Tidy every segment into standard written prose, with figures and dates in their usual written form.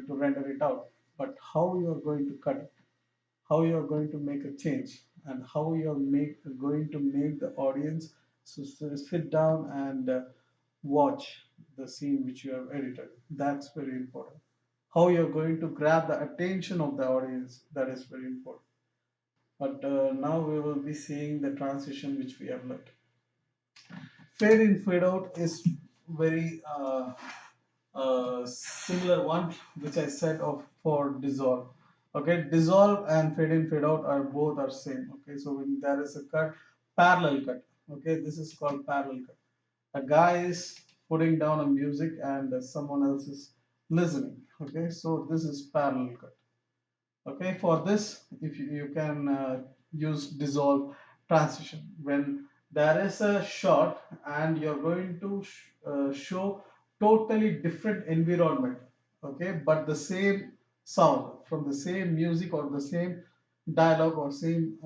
to render it out, but how you are going to cut it, how you are going to make a change, and how you are going to make the audience sit down and watch the scene which you have edited. That's very important. How you're going to grab the attention of the audience, that is very important. But now we will be seeing the transition which we have left. Fade in, fade out is very similar one which I said of for dissolve. Okay, dissolve and fade in, fade out are both are same. Okay, so when there is a cut, parallel cut. Okay, this is called parallel cut. A guy is putting down a music and someone else is listening. Okay, so this is parallel cut. Okay, for this, if you can use dissolve transition when there is a shot and you're going to show totally different environment. Okay, but the same sound from the same music or the same dialogue or same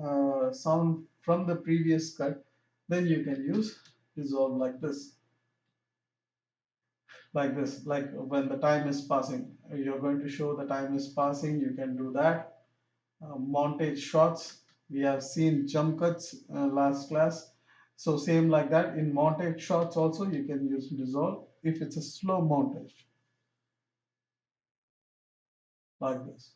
sound from the previous cut, then you can use dissolve like this, like when the time is passing, you're going to show the time is passing, you can do that. Montage shots, we have seen jump cuts last class, so same like that in montage shots also you can use dissolve if it's a slow montage like this.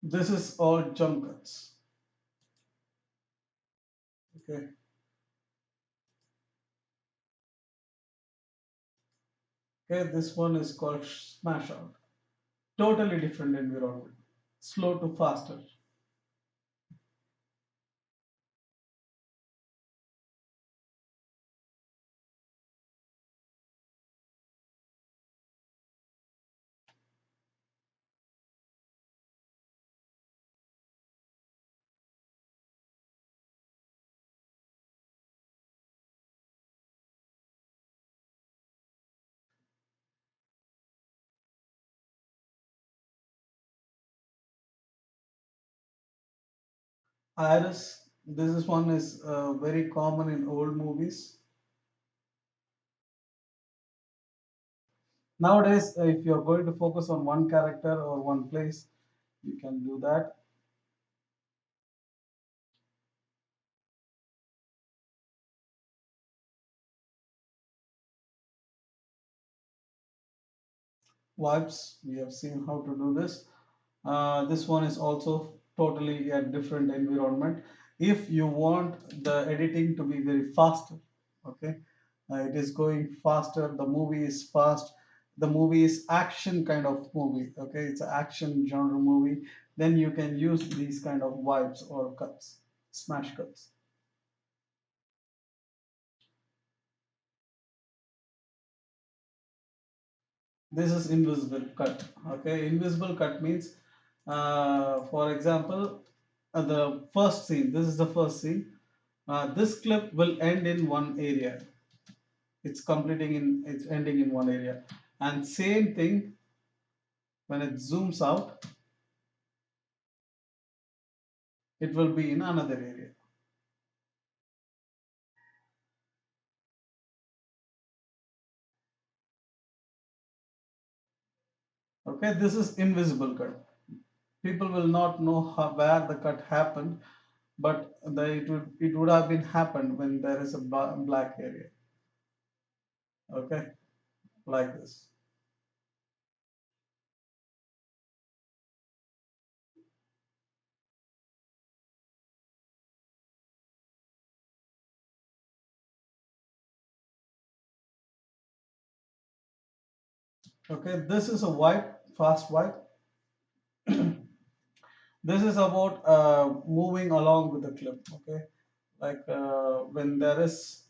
This is all jump cuts. Okay, okay, this one is called smash out, totally different environment, slow to faster. Iris, this is one is very common in old movies. Nowadays, if you're going to focus on one character or one place, you can do that. Wipes, we have seen how to do this. This one is also totally a different environment. If you want the editing to be very faster, okay, it is going faster. The movie is fast. The movie is action kind of movie. Okay, it's an action genre movie. Then you can use these kind of wipes or cuts, smash cuts. This is invisible cut. Okay, invisible cut means, for example, the first scene. This is the first scene. This clip will end in one area. It's ending in one area. And same thing when it zooms out, it will be in another area. Okay, this is invisible cut. People will not know where the cut happened, but it would have been happened when there is a black area. Okay, like this. Okay, this is a wipe, fast wipe. This is about moving along with the clip. Okay, like when there is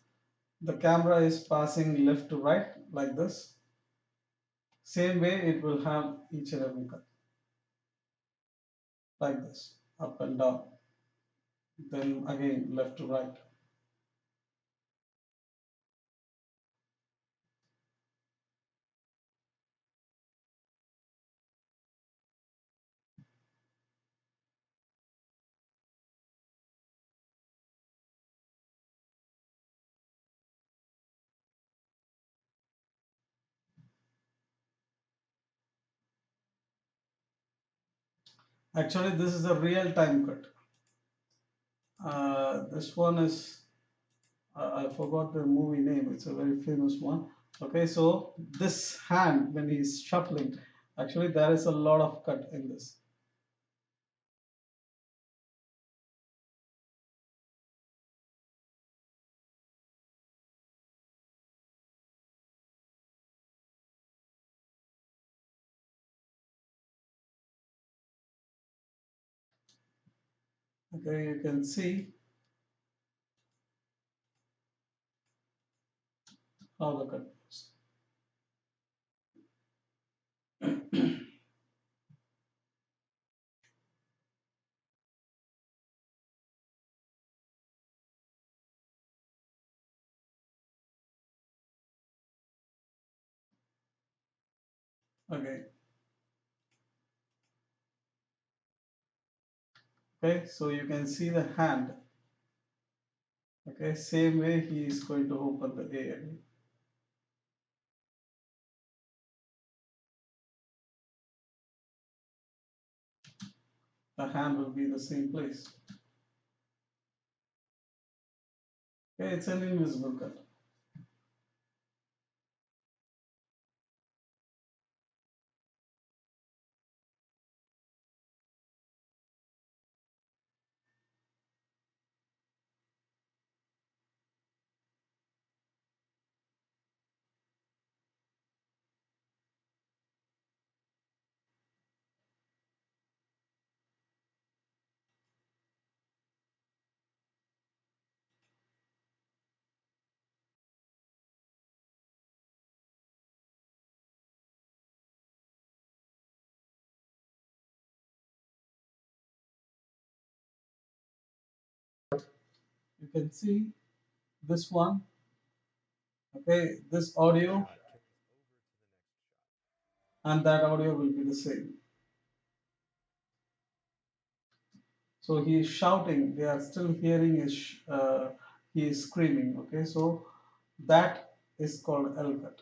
the camera is passing left to right like this, same way it will have each and every cut like this, up and down, then again left to right. Actually, this is a real time cut. This one is I forgot the movie name. It's a very famous one. Okay, so this hand when he's shuffling, actually there is a lot of cut in this. Okay, you can see how the cut goes. Okay, okay, so you can see the hand. Okay, same way he is going to open the A again. The hand will be the same place. Okay, it's an invisible cut. You can see this one. Okay, this audio and that audio will be the same. So he is shouting. They are still hearing his. He is screaming. Okay, so that is called L cut.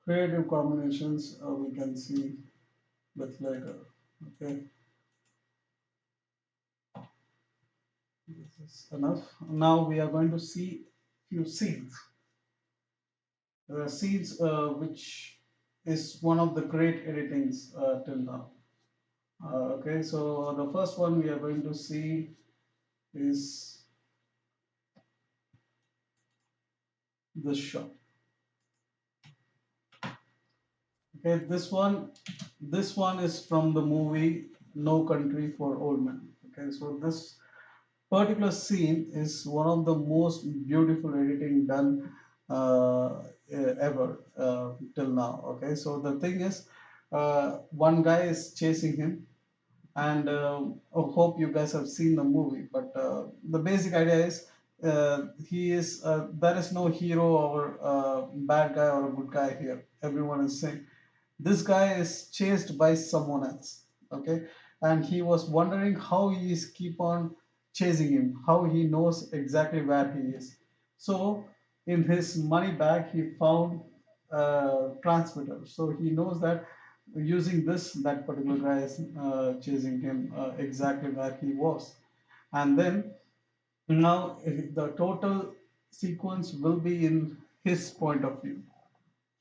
Creative combinations we can see with later. Okay, this is enough. Now we are going to see few scenes. Scenes which is one of the great editings till now. Okay, so the first one we are going to see is this shot. Okay, this one is from the movie No Country for Old Men. Okay, so this particular scene is one of the most beautiful editing done ever till now. Okay, so the thing is, one guy is chasing him, and I hope you guys have seen the movie. But the basic idea is, there is no hero or bad guy or a good guy here. Everyone is same. This guy is chased by someone else. Okay, and he was wondering how he is keep on chasing him, how he knows exactly where he is. So in his money bag he found a transmitter, so he knows that using this, that particular guy is chasing him exactly where he was. And then now the total sequence will be in his point of view.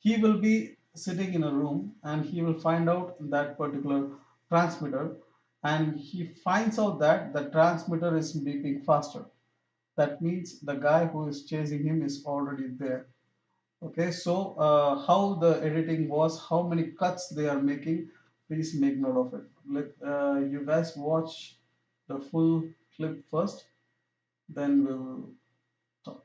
He will be sitting in a room and he will find out that particular transmitter, and he finds out that the transmitter is beeping faster. That means the guy who is chasing him is already there. Okay, so how the editing was, how many cuts they are making, please make note of it. Let you guys watch the full clip first, then we'll talk.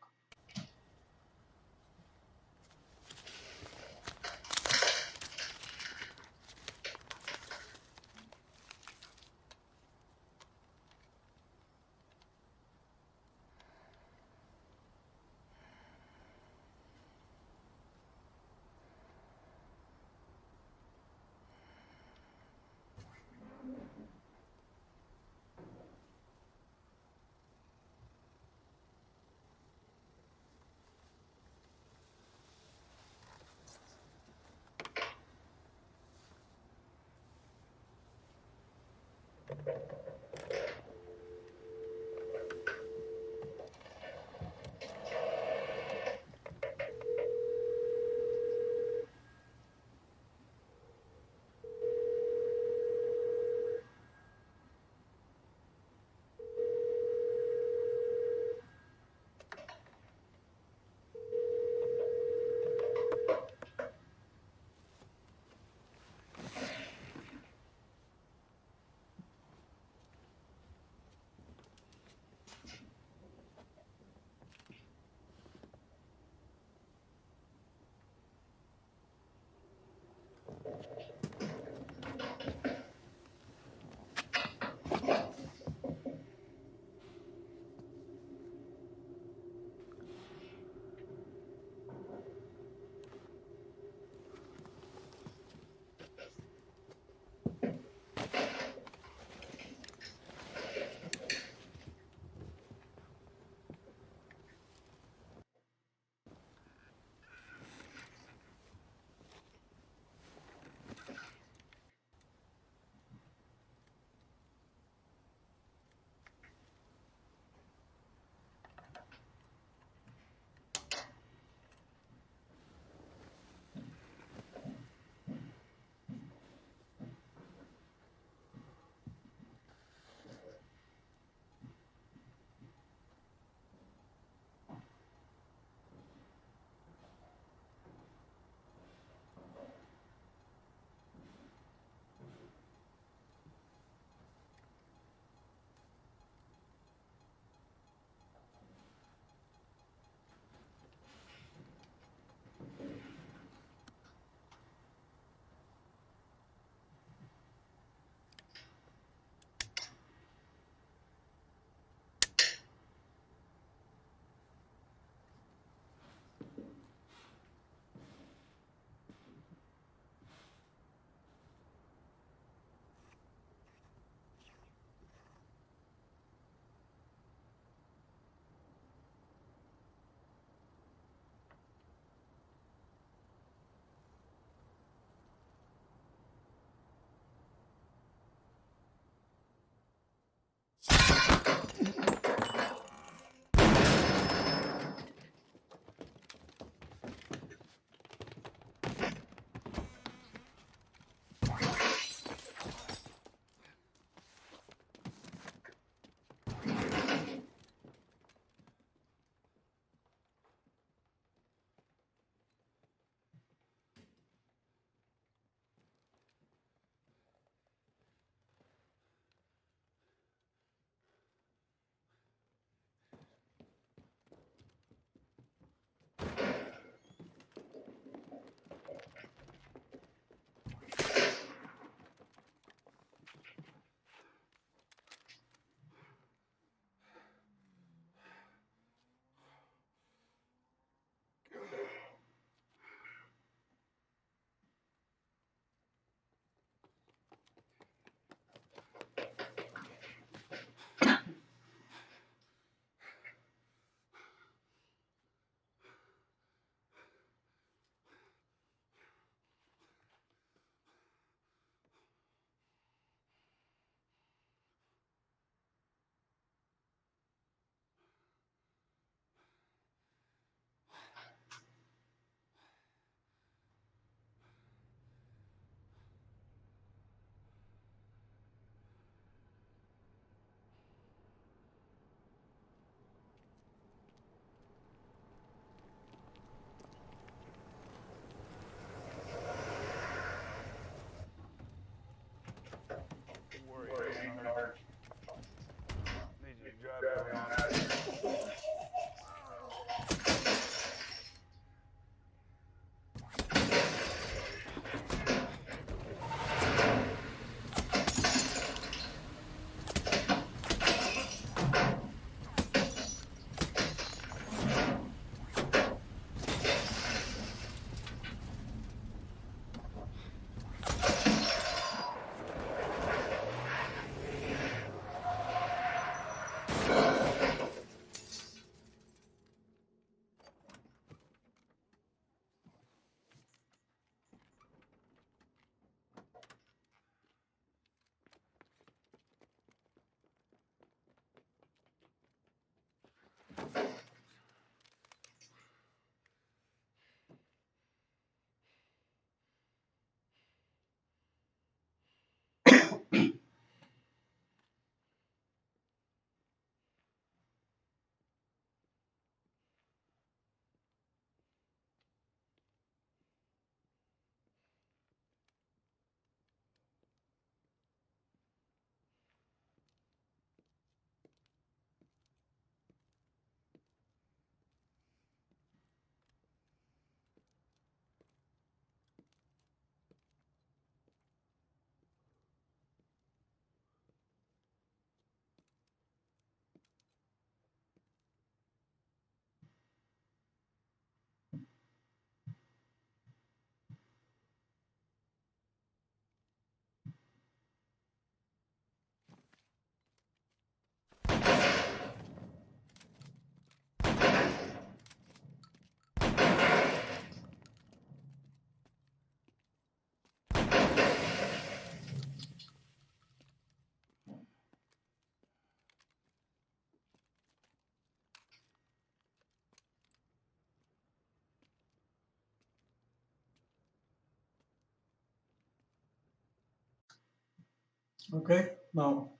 Okay, now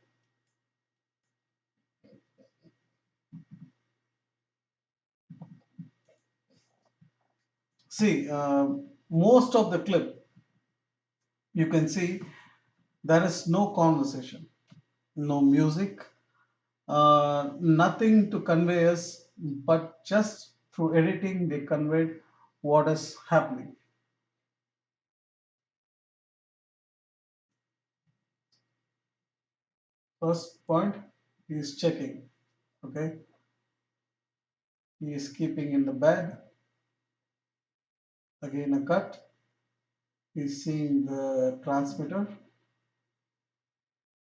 see, most of the clip you can see there is no conversation, no music, nothing to convey us, but just through editing they conveyed what is happening. First point, he is checking. Okay, he is keeping in the bed. Again, a cut. He's seeing the transmitter.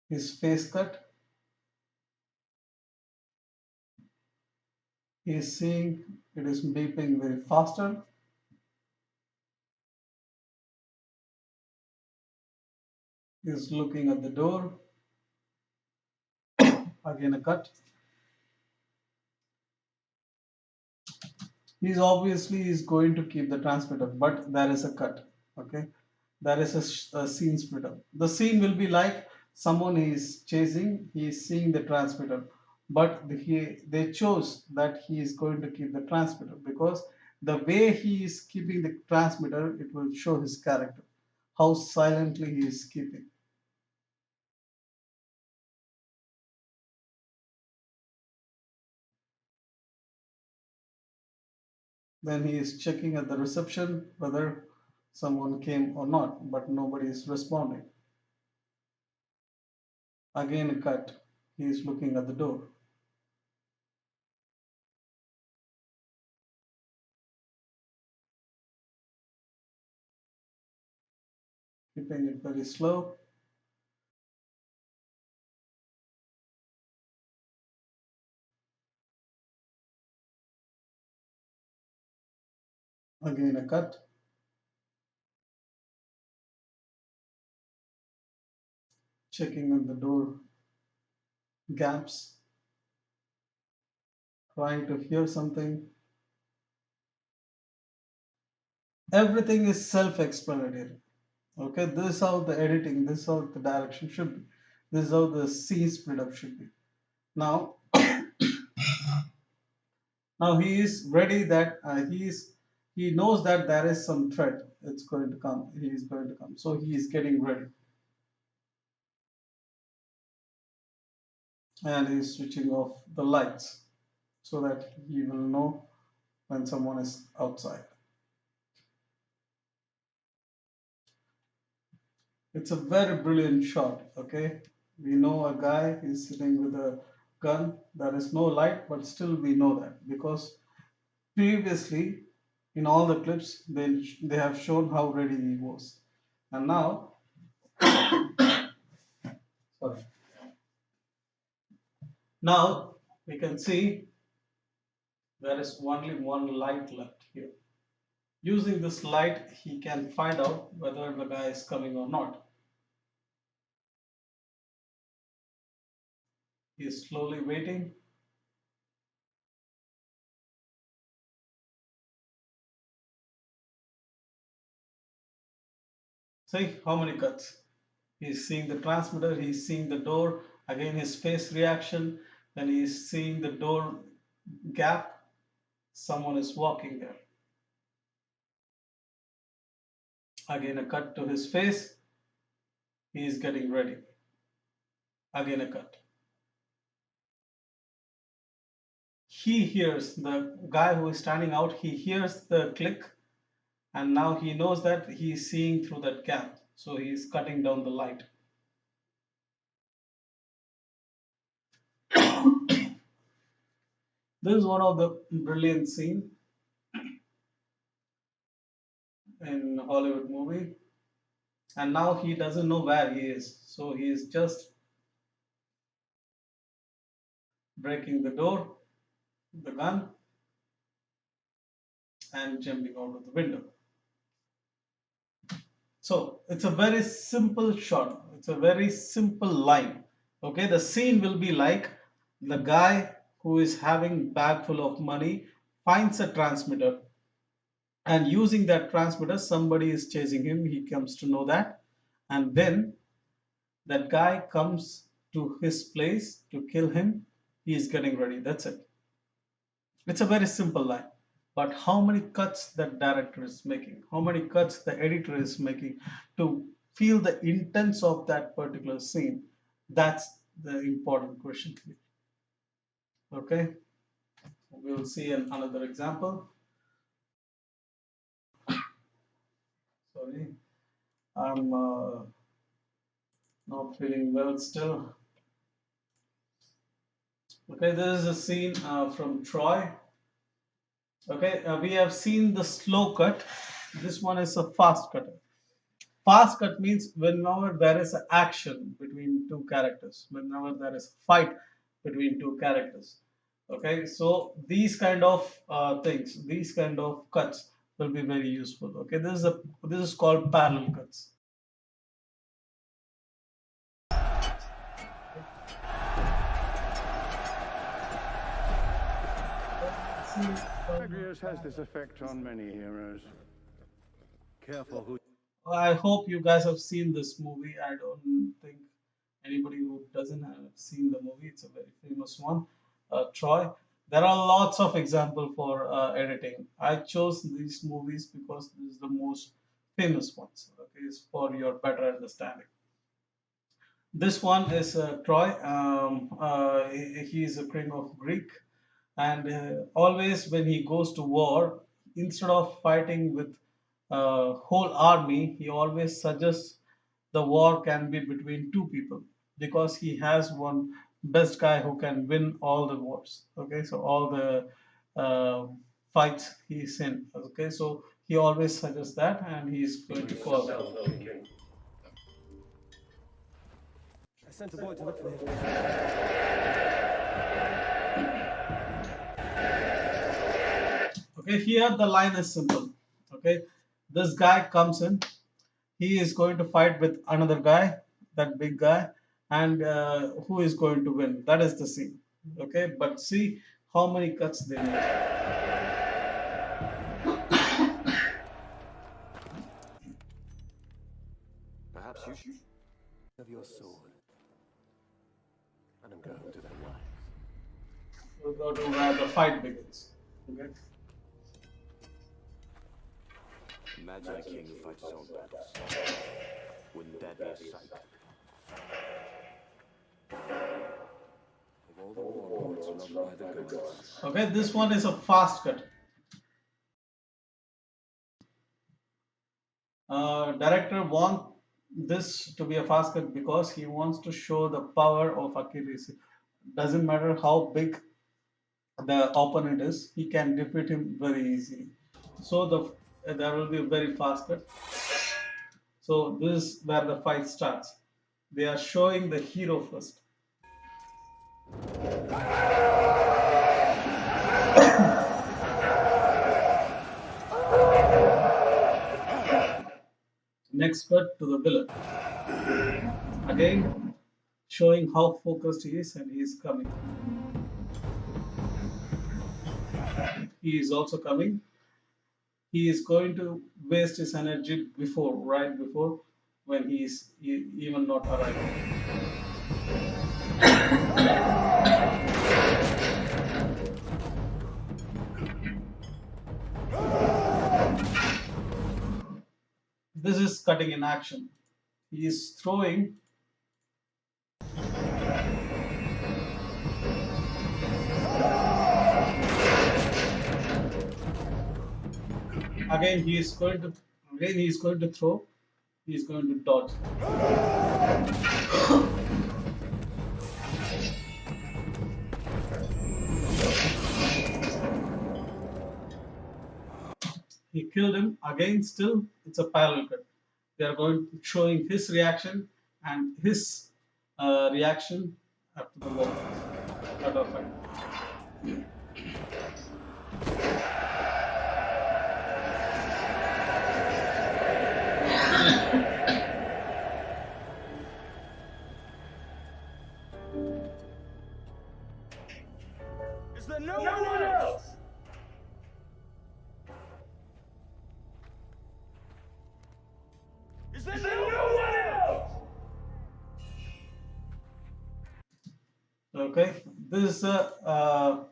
His face cut. He is seeing it is beeping very faster. He is looking at the door. Again, a cut. He's obviously is going to keep the transmitter, but there is a cut. Okay, there is a scene split up. The scene will be like someone is chasing, he is seeing the transmitter, but they chose that he is going to keep the transmitter because the way he is keeping the transmitter, it will show his character, how silently he is keeping. Then he is checking at the reception whether someone came or not, but nobody is responding. Again, a cut. He is looking at the door. Keeping it very slow. Again, a cut. Checking on the door gaps, trying to hear something. Everything is self-explanatory. Okay, this is how the editing, this is how the direction should be. This is how the scene split up should be. Now, now he is ready that he knows that there is some threat. It's going to come. He is going to come. So he is getting ready, and he is switching off the lights so that he will know when someone is outside. It's a very brilliant shot. Okay, we know a guy is sitting with a gun. There is no light, but still we know that because previously in all the clips they have shown how ready he was, and now sorry, now we can see there is only one light left here. Using this light, he can find out whether the guy is coming or not. He is slowly waiting. See how many cuts. He's seeing the transmitter, he's seeing the door, again his face reaction, then he's seeing the door gap, someone is walking there. Again a cut to his face, he is getting ready. Again a cut. He hears the guy who is standing out, he hears the click, and now he knows that he is seeing through that gap. So he is cutting down the light. This is one of the brilliant scenes in Hollywood movie. And now he doesn't know where he is. So he is just breaking the door, the gun, and jumping out of the window. So it's a very simple shot. It's a very simple line. Okay, the scene will be like the guy who is having bag full of money finds a transmitter, and using that transmitter somebody is chasing him. He comes to know that, and then That guy comes to his place to kill him. He is getting ready. That's it. It's a very simple line. But how many cuts that director is making, how many cuts the editor is making to feel the intents of that particular scene, that's the important question here. Okay, we'll see another example. Sorry, I'm not feeling well still. Okay, this is a scene from Troy. Okay, we have seen the slow cut. This one is a fast cut. Fast cut means whenever there is an action between two characters, whenever there is a fight between two characters. Okay, so these kind of things, these kind of cuts will be very useful. Okay, this is called parallel cuts. Agrius has this effect on many heroes. Careful who. I hope you guys have seen this movie. I don't think anybody who doesn't have seen the movie. It's a very famous one, Troy. There are lots of example for editing. I chose these movies because this is the most famous ones. Okay, it's for your better understanding. This one is Troy. He is a king of Greek, and always when he goes to war, instead of fighting with whole army, he always suggests the war can be between two people because he has one best guy who can win all the wars. Okay, so all the fights he's in. Okay, so he always suggests that, and he's going to call them. I sent a boy to look for him. Okay, here the line is simple. Okay, this guy comes in, he is going to fight with another guy, that big guy, and who is going to win? That is the scene. Okay, but see how many cuts they make. Perhaps you should have your sword. And I'm going to their wives. We'll go to where the fight begins. Okay. Imagine a king who fights his own battles. Wouldn't that be a sight? Of all the warlords loved by the gods. Okay, this one is a fast cut. Director wants this to be a fast cut because he wants to show the power of accuracy. Doesn't matter how big the opponent is, he can defeat him very easily. So there will be a very fast cut. So this is where the fight starts. They are showing the hero first. Next cut to the villain. Again, showing how focused he is, and he is coming. He is also coming. He is going to waste his energy right before, when he is even not arriving. This is cutting in action. He is throwing. Again, he is going to. Again, he is going to throw. He is going to dodge. He killed him. Again, still, it's a parallel cut. They are going showing his reaction and his reaction after the war. Cut off fight. Is there no one else? Is there no one else? Okay, this is a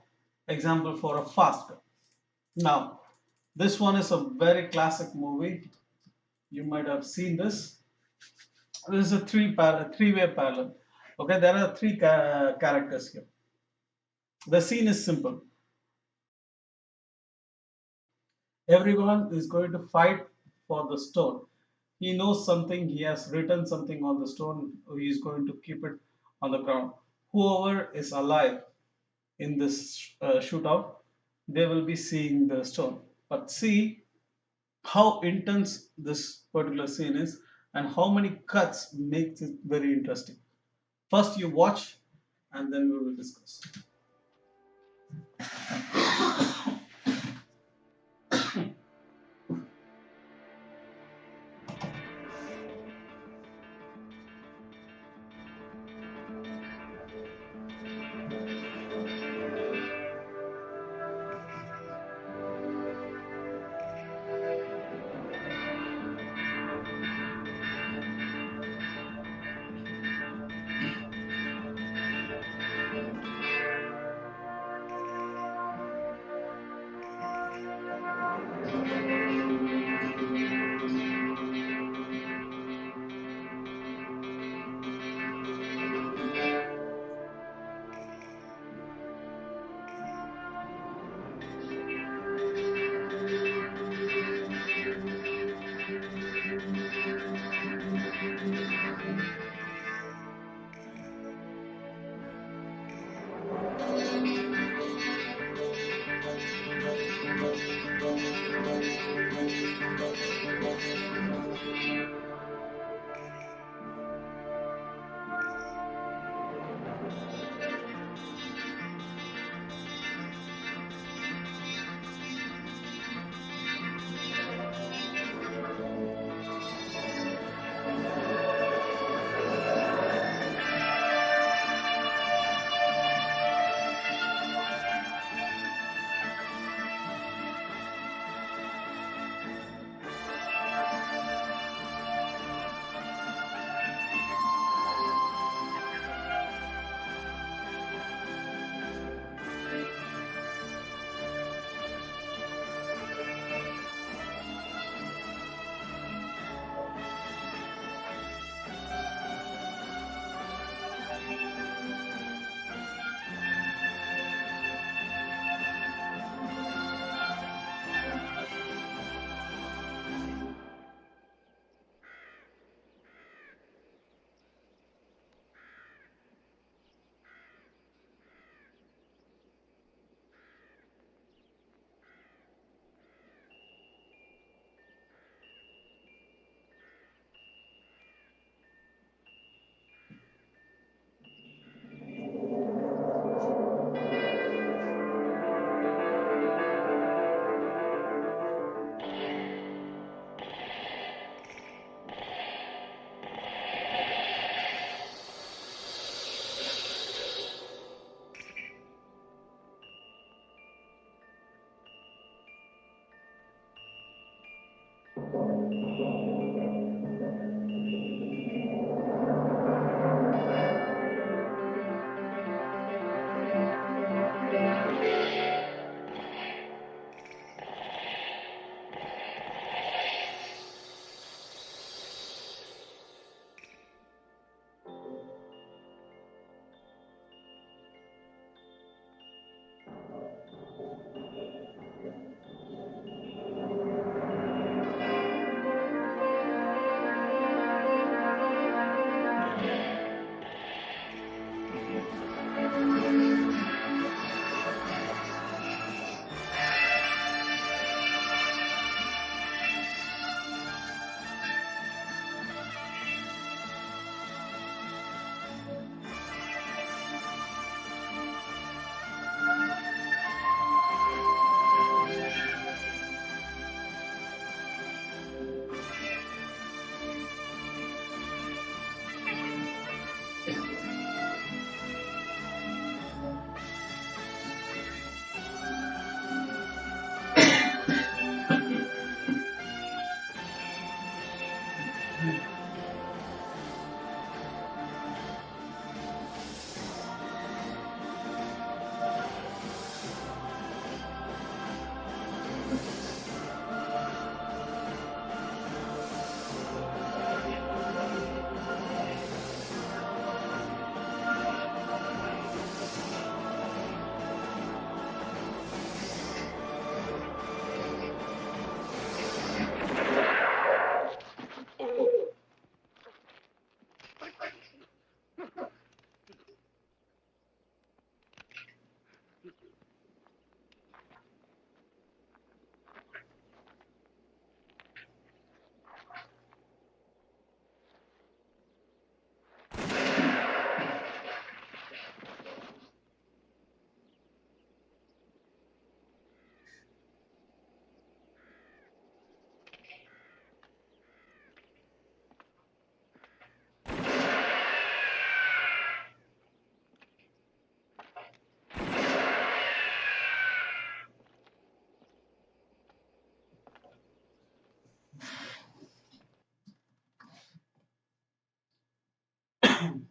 example for a fast cut. Now, this one is a very classic movie. You might have seen this. This is a three-way parallel. Okay, there are three characters here. The scene is simple. Everyone is going to fight for the stone. He knows something, he has written something on the stone, he is going to keep it on the ground. Whoever is alive in this shootout, they will be seeing the stone. But see how intense this particular scene is and how many cuts makes it very interesting. First, you watch and then we will discuss.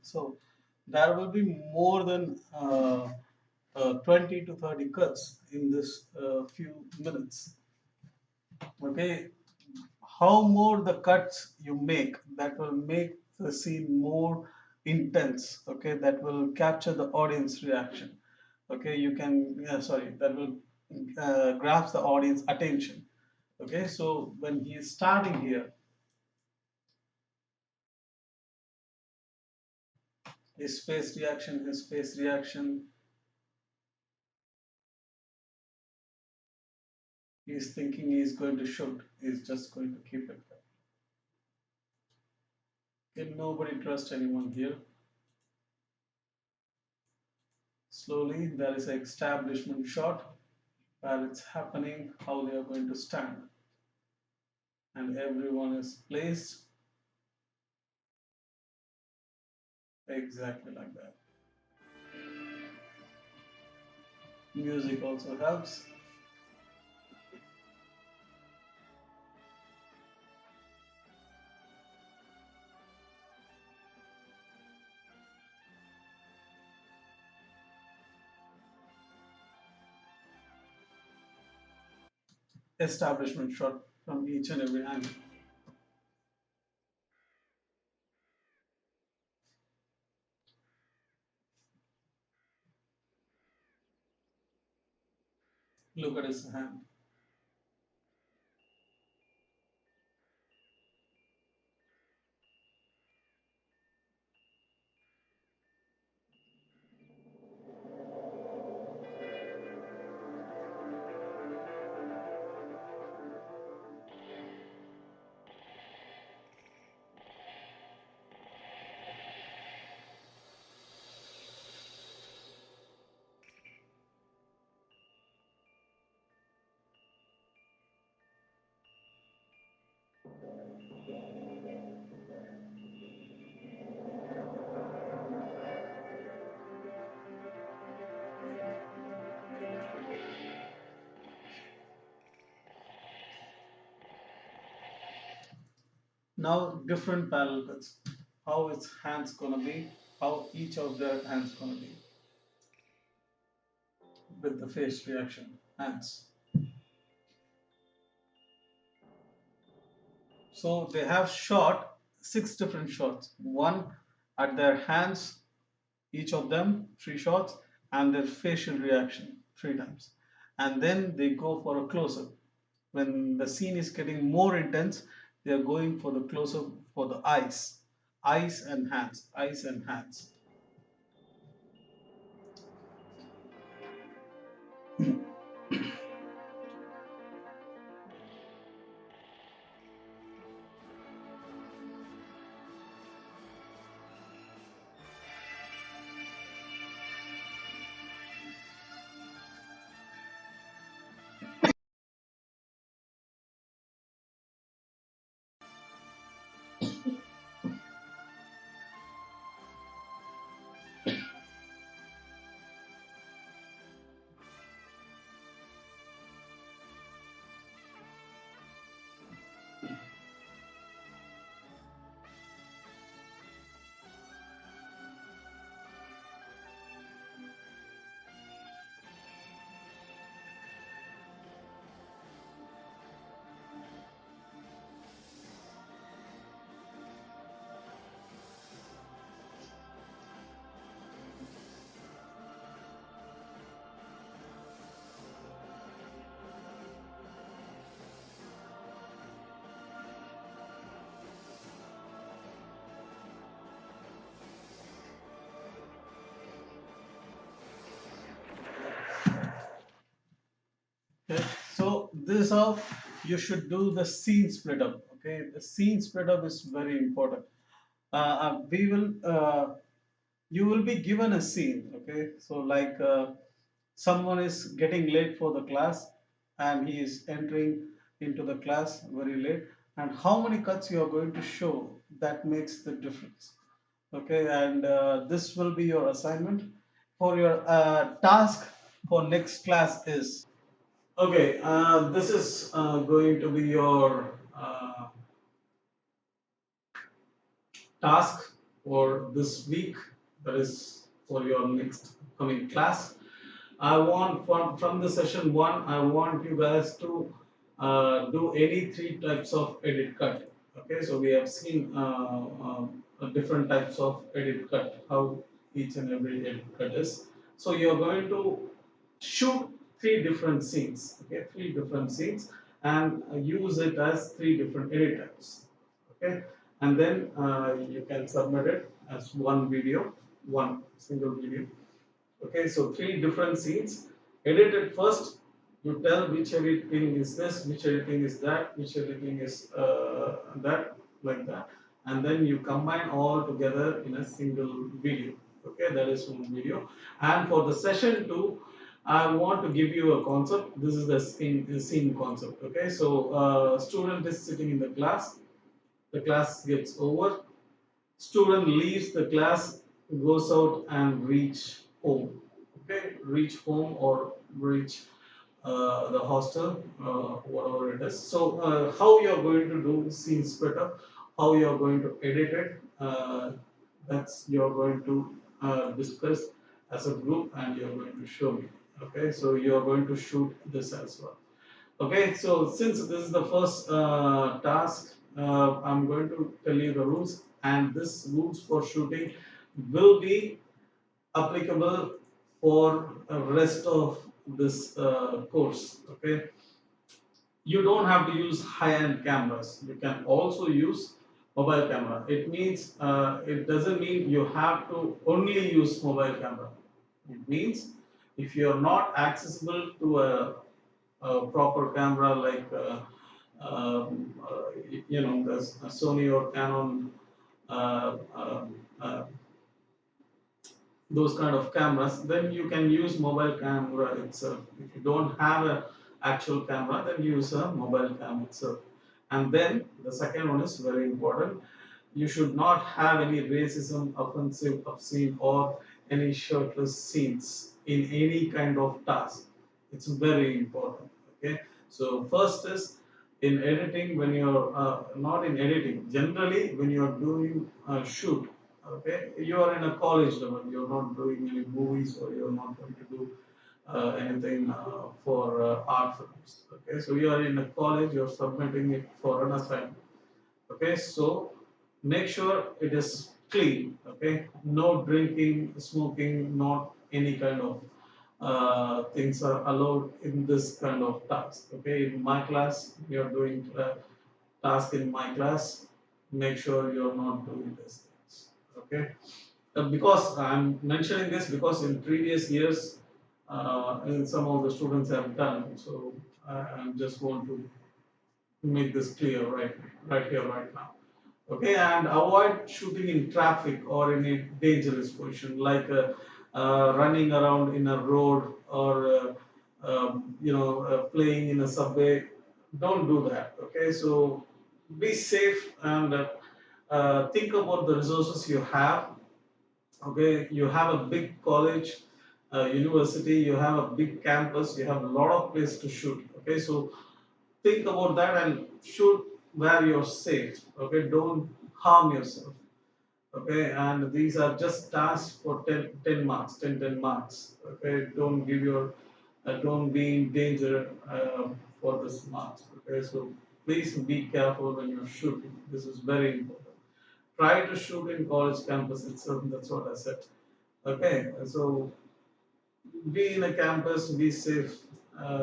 So there will be more than 20 to 30 cuts in this few minutes. Okay, how more the cuts you make, that will make the scene more intense. Okay, that will capture the audience reaction. Okay, you can, yeah, sorry, that will grasp the audience attention. Okay, so when he is starting here, his face reaction, he's thinking he's going to shoot, he's just going to keep it. Okay, nobody trust anyone here. Slowly, there is an establishment shot where it's happening, how they are going to stand, and everyone is placed exactly like that. Music also helps. Establishment shot from each and every angle. Look at his hand. Now different parallel cuts. How its hands gonna be, how each of their hands gonna be with the face reaction. Hands. So they have shot six different shots. One at their hands, each of them three shots, and their facial reaction three times. And then they go for a close up. When the scene is getting more intense, they are going for the close up for the eyes, eyes and hands, eyes and hands. Okay, so this is how you should do the scene split up. Okay, the scene split up is very important. We will you will be given a scene. Okay, so like someone is getting late for the class and he is entering into the class very late, and how many cuts you are going to show, that makes the difference. Okay, and this will be your assignment for your task for next class is. Okay, this is going to be your task. for this week, that is for your next coming class. I want from the session one, I want you guys to do any three types of edit cut. Okay, so we have seen different types of edit cut, how each and every edit cut is. So you're going to shoot three different scenes, okay, three different scenes, and use it as three different edit types, okay, and then you can submit it as one video, one single video. Okay, so three different scenes. Edit it first. You tell which editing is this, which editing is that, which editing is that, like that, and then you combine all together in a single video. Okay, that is one video. And for the session two, I want to give you a concept. This is the scene concept. Okay, so student is sitting in the class. The class gets over, student leaves the class, goes out and reach home. Okay, reach home or reach the hostel, whatever it is. So how you are going to do scene splitter, how you are going to edit it, that's you are going to discuss as a group, and you are going to show me. Okay, so you are going to shoot this as well. Okay, so since this is the first task, I'm going to tell you the rules, and this rules for shooting will be applicable for the rest of this course. Okay, you don't have to use high-end cameras. You can also use mobile camera. It means it doesn't mean you have to only use mobile camera. It means if you are not accessible to a proper camera like the Sony or Canon, uh, uh, uh, those kind of cameras, then you can use mobile camera itself. If you don't have a actual camera, then use a mobile cam itself. And then the second one is very important. You should not have any racism, offensive, obscene, or any shirtless scenes in any kind of task. It's very important. Okay. So first is in editing, when you're not in editing, generally when you're doing a shoot, okay, you are in a college level. You're not doing any movies, or you're not going to do anything for art films. Okay, so you are in a college. You're submitting it for an assignment. Okay, so make sure it is clean. Okay, no drinking, smoking, not any kind of things are allowed in this kind of task. Okay, in my class, we are doing task in my class. Make sure you're not doing these things. Okay, because I'm mentioning this because in previous years, in some of the students have done. So I just want to make this clear right here, right now. Okay, and avoid shooting in traffic or in a dangerous position, like running around in a road, or playing in a subway. Don't do that. Okay, so be safe, and think about the resources you have. Okay, you have a big college, university, you have a big campus, you have a lot of place to shoot. Okay, so think about that and shoot where you're safe. Okay, don't harm yourself. Okay, and these are just tasks for 10 marks, 10 marks. Okay, don't be in danger for this marks. Okay, so please be careful when you're shooting. This is very important. Try to shoot in college campus itself. That's what I said. Okay, so be in a campus, be safe.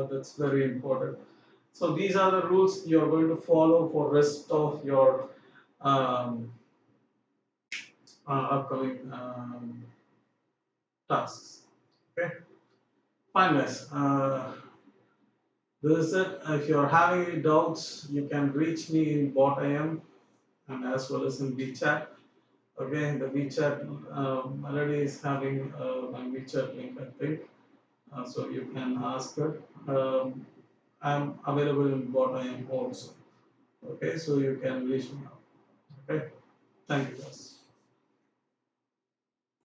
That's very important. So these are the rules you are going to follow for rest of your um, upcoming tasks. Okay, fine guys. This is it. If you are having any doubts, you can reach me in bot IM and as well as in WeChat. Okay, the WeChat Melody is having my WeChat link, I think. So you can ask her. I'm available in bot IM also. Okay, so you can reach me out. Okay, thank you guys.